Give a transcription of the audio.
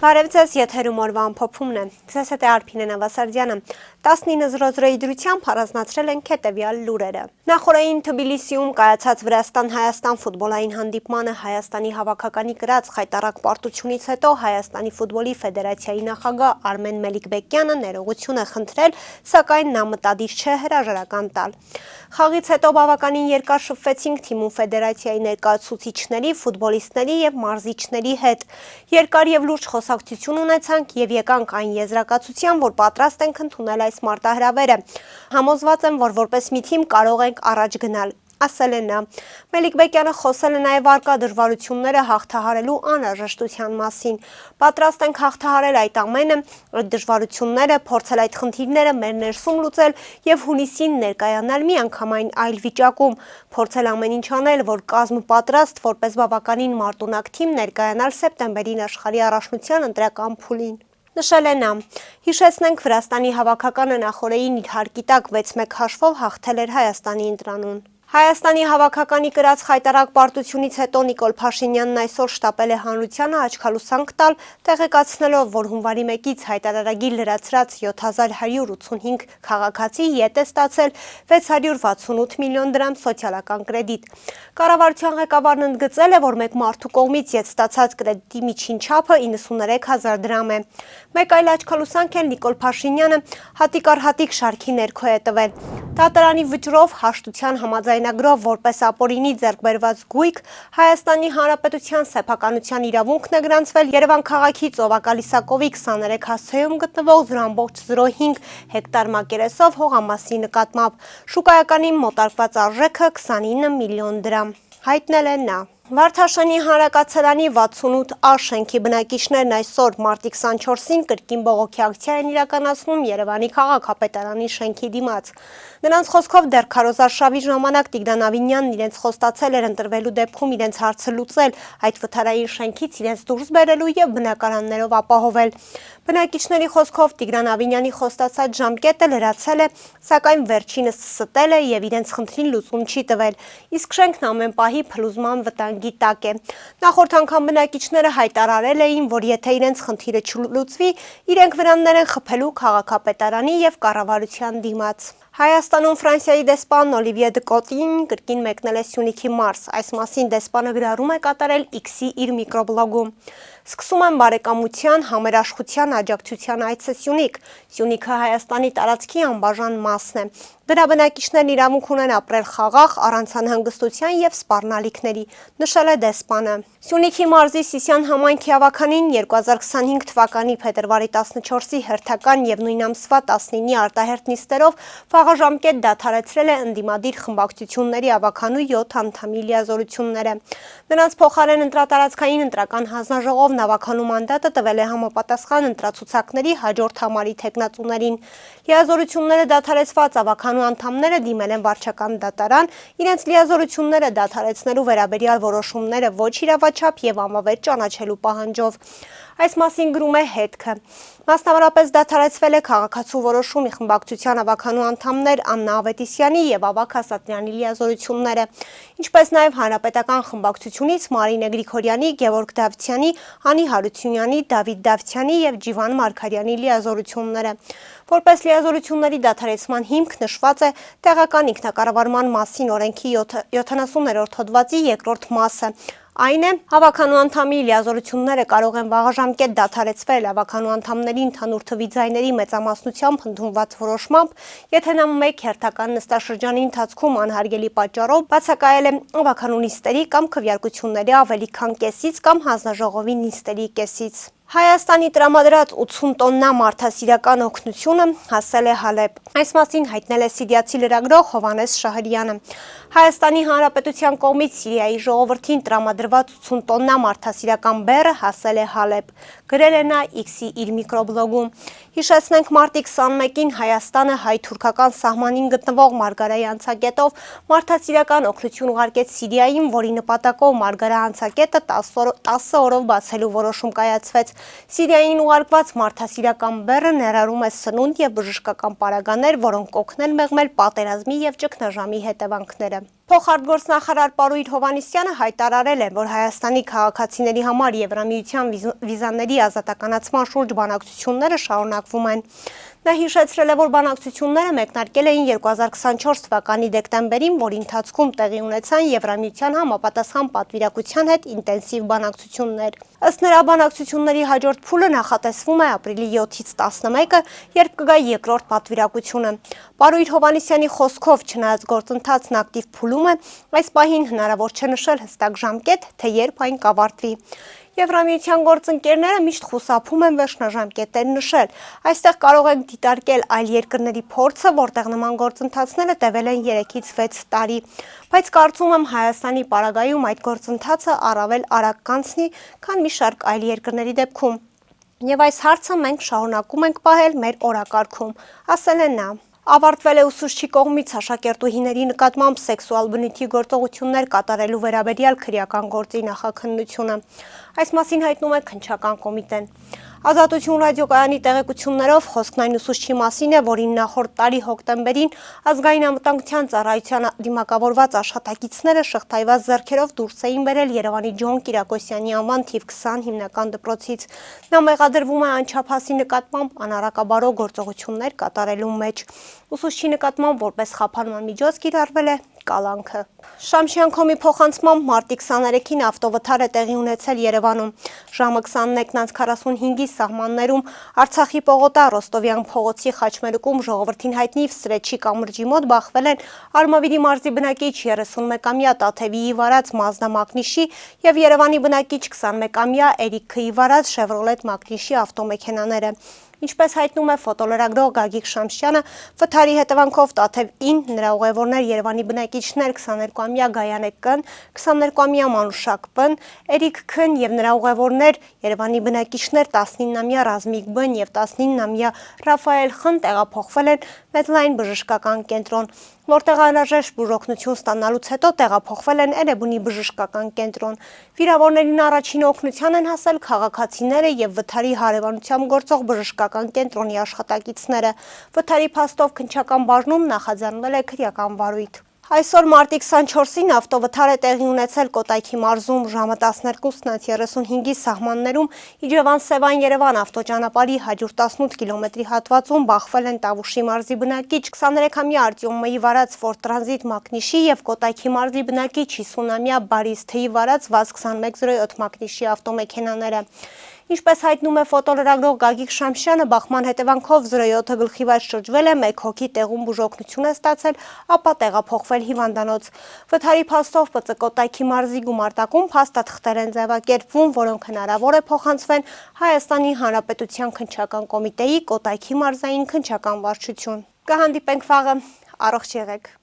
Բարև ձեզ, եթերում օրվա ամփոփումն է։ Ձեզ հետ է Արփինե Նավասարդյանը։ 19:00 դրությամբ առանձնացրել ենք հետևյալ լուրերը։ Նախորդին Թբիլիսիում կայացած Վրաստան-Հայաստան ֆուտբոլային հանդիպմանը Հայաստանի հավաքականի կրած խայտառակ պարտությունից հետո Հայաստանի ֆուտբոլի ֆեդերացիայի նախագահ Արմեն Մելիքբեկյանը ներողություն է խնդրել, սակայն նա մտադիր չէ հրաժարական տալ։ Խաղից հետո բավականին երկար շփվեցինք թիմում ֆեդերացիայի ներկայացուցիչների, ֆուտբոլիստների եւ մարզիչների հետ։ Երկար եւ լուրջ խոսակցություն ունեցանք եւ եկանք այն եզրակացության, որ պատրաստ ենք ընդունել այս մարտահրավերը։ Համոզված եմ, որ որպես մի թիմ կարող ենք առաջ գնալ, ասել է նա։ Մելիքբեկյանը խոսել է նաև առկա դժվարությունները հաղթահարելու անհրաժեշտության մասին։ Պատրաստ ենք հաղթահարել այդ ամենը, այդ դժվարությունները, փորձել այդ խնդիրները մեր ներսում լուծել եւ հունիսին ներկայանալ միանգամայն այլ վիճակում, փորձել ամեն ինչ անել, որ կազմը պատրաստ որպես բավականին մարտունակ թիմ ներկայանալ սեպտեմբերին աշխարհի առաջնության ընտրական փուլին։ Նշել է նա։ Հիշեցնենք, Վրաստանի հավաքականը նախորդին իր հարկի տակ 6-1 հաշվով հաղթել էր Հայաստանի ընտրանուն։ Հայաստանի հավաքականի կրած խայտառակ պարտությունից հետո Նիկոլ Փաշինյանն այսօր շտապել է հանրությանը աչքալուսանք տալ, տեղեկացնելով, որ հունվարի 1-ից հայտարարագիր լրացրած 7185 քաղաքացի ետ է ստացել 668 միլիոն դրամ սոցիալական կրեդիտ։ Կառավարության ղեկավարն ընդգծել է, որ մեկ մարդու կողմից ետ ստացած կրեդիտի միջին չափը 93000 դրամ է։ Մեկ այլ աչքալուսանք էլ Նիկոլ Փաշինյանը հատիկ առ հատիկ շարքի ներքո է տվել։ Դատարանի վճռով հաշտության համաձայնագրով որպես ապօրինի ձեռք բերված գույք Հայաստանի Հանրապետության սեփականության իրավունքն է գրանցվել Երևան քաղաքի Ծովակալիսակովի 23 հասցեում գտնվող 0.05 հեկտար մակերեսով հողամասի նկատմամբ։ Շուկայականին մոտարկված արժեքը 29 միլիոն դրամ, հայտնել է նա։ Վարդաշենի հանրակացարանի 68A շենքի բնակիչներն այսօր մարտի 24-ին կրկին բողոքի ակցիա են իրականացնում Երևանի քաղաքապետարանի շենքի դիմաց։ Նրանց խոսքով դեռ քարոզարշավի ժամանակ Տիգրան Ավինյանն իրենց խոստացել էր ընտրվելու դեպքում իրենց հարցը լուծել, այդ վթարային շենքից իրենց դուրս բերելու եւ բնակարաններով ապահովել։ Բնակիչների խոսքով Տիգրան Ավինյանի խոստացած ժամկետը լրացել է, սակայն վերջինս ստել է եւ իրենց խնդրին լուծում չի տվել, իսկ շենքն ամեն պահի փլուզման վտանգի տակ է։ Նախորդ անգամ բնակիչները հայտարարել էին, որ եթե իրենց խնդիրը չլուծվի, իրենք վրաններ են խփելու քաղաքապետարանի եւ կառավարության դիմաց։ Հայաստանում Ֆրանսիայի դեսպան Օլիվիե Դկոտին կրկին մեկնել է Սյունիքի մարզ։ Այս մասին դեսպանը գրառում է կատարել X-ի իր միկրոբլոգում։ Սկսում են բարեկամության, համերաշխության, աջակցության այցը Սյունիք։ Սյունիքը Հայաստանի տարածքի անբաժան մասն է։ Դրա բնակիչներն իրավունք ունեն ապրել խաղաղ, առանց անհանգստության եւ սպառնալիքների, նշել է դեսպանը։ Սյունիքի մարզի Սիսիան համայնքի ավականին 2025 թվականի փետրվարի 14-ի հերթական եւ նույն ամսվա 19-ի արտահերթ նիստերով վաղաժամկետ դադարեցրել է ընդդիմադիր խմբակցությունների ավականու 7 անդամի լիազորությունները։ Նրանց փոխարեն ընտրատարածքային ընտրական հանձնաժողովն ավականու մանդատը տվել է համապատասխան ընտրացուցակների հաջորդ համարի թեկնածուներին։ Լիազորությունները դադարեցված ավականու անդամները դիմել են վարչական դատարան, իրենց լիազորությունները դադարեցնելու վերաբերյալ որոշումները ոչ իրավաչափ եւ անվավեր ճանաչելու պահանջով։ Այս մասին գրում է Հետքը։ Մասնավորապես դադարեցվել է քաղաքացու որոշումի խմբակցության ավականու անդամներ Աննա Ավետիսյանի եւ Ավագ Ասատրյանի լիազորությունները, ինչպես նաեւ հանրապետական խմբակցությունից Մարինե Գրիգորյանի, Գևորգ Դավթյանի, Անի Հարությունյանի, Դավիթ Դավթյանի եւ Ջիվան Մարգարյանի լիազորությունները։ Որպես լիազորությունների դադարեցման հիմք նշված է տեղական ինքնակառավարման մասին օրենքի 70-րդ հոդվածի 2-րդ մասը։ Այն է, հավաքանու անդամի լիազորությունները կարող են վաղաժամկետ դադարեցվել ավականու անդամների ընդհանուր թվի ձայների մեծամասնությամբ ընդունված որոշմամբ, եթե նա մեկ հերթական նստաշրջանի ընթացքում անհարգելի պատճառով բացակայել է ավականու նիստերի կամ քվեարկությունների ավելի քան կեսից կամ հանձնաժողովի նիստերի կեսից։ Հայաստանի տրամադրած 80 տոննա մարդասիրական օգնությունը հասել է Հալեբ։ Այս մասին հայտնել է սիրիացի լրագրող Հովհաննես Շահրյանը։ Հայաստանի Հանրապետության կողմից Սիրիայի ժողովրդին տրամադրված 80 տոննա մարդասիրական բեռը հասել է Հալեբ, գրել է նա X-ի իր միկրոբլոգում։ Հիշեցնենք, մարտի 21-ին Հայաստանը հայ-թուրքական սահմանին գտնվող Մարգարայի անցակետով մարդասիրական օգնություն ուղարկեց Սիրիային, որի նպատակով Մարգարա անցակետը 10 օրով բացելու որոշում կայացվեց։ Սիրիային ուղարկված մարդասիրական բեռը ներառում է սնունդ և բժշկական պարագաներ, որոնք կօգնեն մեղմել պատերազմի և ճգնաժամի հետևանքները։ Փոխարտգործնախարար Պարույր Հովհաննիսյանը հայտարարել է, որ Հայաստանի քաղաքացիների համար Եվրամիության վիզաների ազատականացման շուրջ բանակցությունները շարունակվում են։ Նա հիշեցրել է, որ բանակցությունները մեկնարկել էին 2024 թվականի դեկտեմբերին, որի ընթացքում տեղի ունեցան Եվրամիության համապատասխան պատվիրակության հետ ինտենսիվ բանակցություններ։ Ըստ նրա, բանակցությունների հաջորդ փուլը նախատեսվում է ապրիլի 7-ից 11-ը, երբ կգա երկրորդ պատվիրակությունը։ Պարույր Հովհաննիսյանի խոսքով, չնայած գործընթացն ակտիվ փուլում է, այս պահին հնարավոր չէ նշել հստակ ժամկետ, թե երբ այն կավարտվի։ Եվրամիության գործընկերները միշտ խուսափում են վերջնաժամկետներ նշել։ Այստեղ կարող ենք դիտարկել այլ երկրների փորձը, որտեղ նման գործընթացները տևել են 3-ից 6 տարի, բայց կարծում եմ Հայաստանի պարագայում այդ գործընթացը առավել արագ կանցնի, քան մի շարք այլ երկրների դեպքում։ Եվ այս հարցը մենք շարունակում ենք պահել մեր օրակարգում, ասել է նա։ Ավարտվել է ուսուցչի կողմից աշակերտուհիների նկատմամբ սեքսուալ բնույթի գործողություններ կատարելու վերաբերյալ քրեական գործի նախաքննությունը։ Այս մասին հայտնում է քննչական կոմիտեն։ Ազատություն ռադիոկայանի տեղեկություններով խոսքն այն ուսուցչի մասին է, որին նախորդ տարի հոկտեմբերին ազգային անվտանգության ծառայության դիմակավորված աշխատակիցները շղթայված ձեռքերով դուրս էին բերել Երևանի Ջոն Կիրակոսյանի անվան թիվ 20 հիմնական դպրոցից։ Նա մեղադրվում է անչափահասի նկատմամբ անառակաբարո գործողություններ կատարելու մեջ։ Ուսուցչի նկատմամբ որպես խափանման միջոց կիրառվել է կալանքը։ Շամշյանքոմի փոխանցմամբ մարտի 23-ին ավտովթար է տեղի ունեցել Երևանում։ Ժամը 21:45-ի սահմաններում Արցախի պողոտա Ռոստովյան փողոցի խաչմերուկում ժողովրդին հայտնի Սրեչի կամրջի մոտ բախվել են Արմավիրի մարզի բնակիչ 31-ամյա Տաթևիի վարած Մազդա Մակնիշի եւ Երևանի բնակիչ 21-ամյա Էրիկ Ք'ի վարած Շևրոլետ Մակնիշի ավտոմեքենաները։ Ինչպես հայտնում է ֆոտոլրագրող Գագիկ Շամշյանը, վթարի հետևանքով Տաթև-ին նրա ուղևորներ Երևանի բնակիչներ 22-ամյա Գայանե Կ-ն, 22-ամյա Մանուշակ Բ-ն, Էրիկ Ք'ն եւ նրա ուղևորներ Երևանի բնակիչներ 19-ամյա Ռազմիկ Բ-ն եւ 19-ամյա Ռաֆայել Խ-ն տեղափոխվել են Մեդլայն բժշկական կենտրոն, որտեղ անհրաժեշտ բուժօգնություն ստանալուց հետո տեղափոխվել են Էրեբունի բժշկական կենտրոն։ Վիրավորներին առաջին օգնության են հասել քաղաքացիները եւ վթարի հարևանությամբ գործող բժշկական կենտրոնի աշխատակիցները։ Վթարի փաստով քննչական բաժնում նախաձեռնվել է քրեական վարույթ։ Այսօր մարտի 24-ին ավտովթար է տեղի ունեցել Կոտայքի մարզում ժամը 12:35-ի սահմաններում Իջևան-Սևան-Երևան ավտոճանապարհի 118 կիլոմետրի հատվածում բախվել են Տավուշի մարզի բնակիչ 23-ամյա Արտյոմ Մ-ի վարած Ֆորդ Տրանզիտ Մակնիշի եւ Կոտայքի մարզի բնակիչ 50-ամյա Բարիս Თ-ի վարած ՎԱԶ-2107 Մակնիշի ավտոմեքենաները։ Ինչպես հայտնում է ֆոտոլրագրող Գագիկ Շամշյանը, բախման հետևանքով 07-ը գլխիվայր շրջվել է, 1 հոգի տեղում բուժօգնություն է ստացել, ապա տեղափոխվել հիվանդանոց։ Վթարի փաստով ՊԾ Կոտայքի մարզի գումարտակում փաստաթղթեր են ձևակերպվում, որոնք հնարավոր է փոխանցվեն Հայաստանի Հանրապետության քննչական կոմիտեի Կոտայքի մարզային քննչական վարչություն։ Կհանդիպենք վաղը, առողջ եղեք։